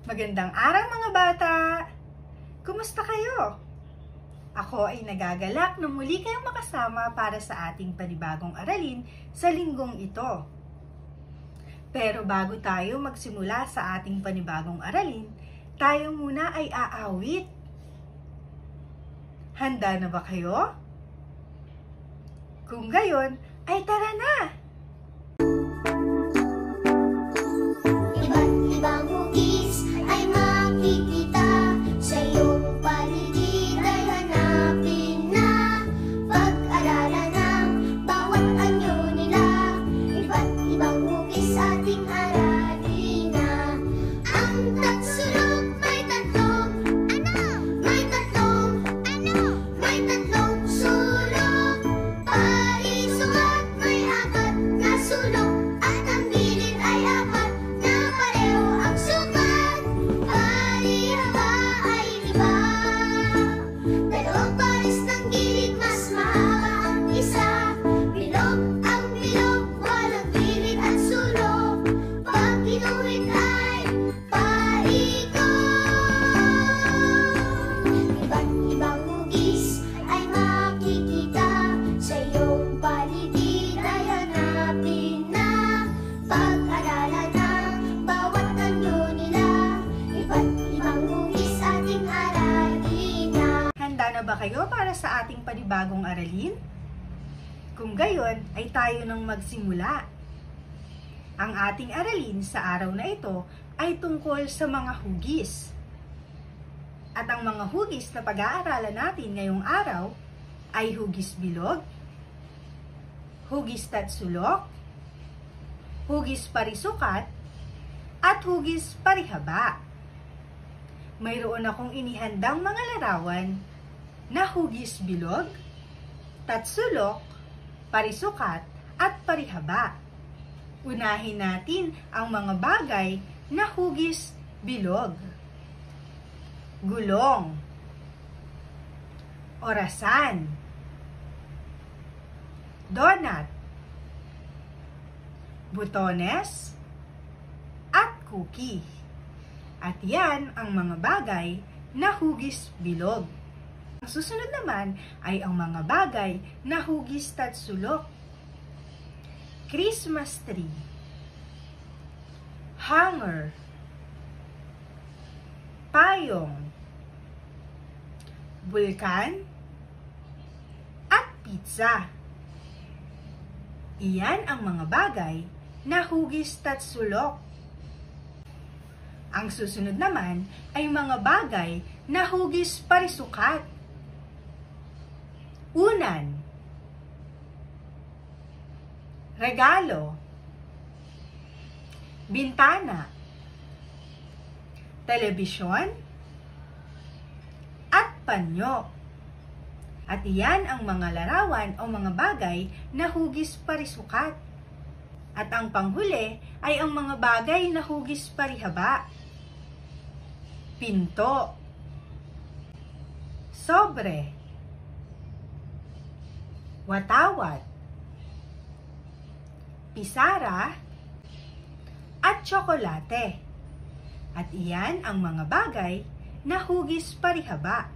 Magandang araw mga bata! Kumusta kayo? Ako ay nagagalak na muli kayong makasama para sa ating panibagong aralin sa linggong ito. Pero bago tayo magsimula sa ating panibagong aralin, tayo muna ay aawit. Handa na ba kayo? Kung gayon, ay tara na! Ibang hugis ay makikita sa iyong paligid ay hanapin na. Pag-aralan ng bawat anyo nila, iba't ibang hugis ating aralin na. Ang tagsulok may tatlong sulok. Parisukat may apat na sulok. At ang gilid ay apat na pareho ang sukat. Parihaba ay iba. Dalawang pares ng gilid, mas mahaba ang isa. Bilog ang bilog, walang gilid at sulok. Pag ginuhit ay paikot. Iba't ibang hugis ay makikita sa iyong paligid ay hanapin na. Pag-aralan ng bawat anyo nila, iba't ibang hugis ating aralin na. Handa na ba kayo para sa ating panibagong aralin? Kung gayon, ay tayo nang magsimula. Ang ating aralin sa araw na ito ay tungkol sa mga hugis. At ang mga hugis na pag-aaralan natin ngayong araw ay hugis bilog, hugis tatsulok, hugis parisukat, at hugis parihaba. Mayroon akong inihandang mga larawan na hugis bilog, tatsulok, parisukat, at parihaba. Unahin natin ang mga bagay na hugis bilog. Gulong, orasan, donut, butones, at cookie. At yan ang mga bagay na hugis bilog. Ang susunod naman ay ang mga bagay na hugis tatsulok. Christmas tree, hanger, payong, bulkan, at pizza. Iyan ang mga bagay na hugis tatsulok. Ang susunod naman ay mga bagay na hugis parisukat. Unan, regalo, bintana, telebisyon, at panyo. At iyan ang mga larawan o mga bagay na hugis parisukat. At ang panghuli ay ang mga bagay na hugis parihaba. Pinto, sobre, watawat, pisara, at tsokolate. At iyan ang mga bagay na hugis parihaba.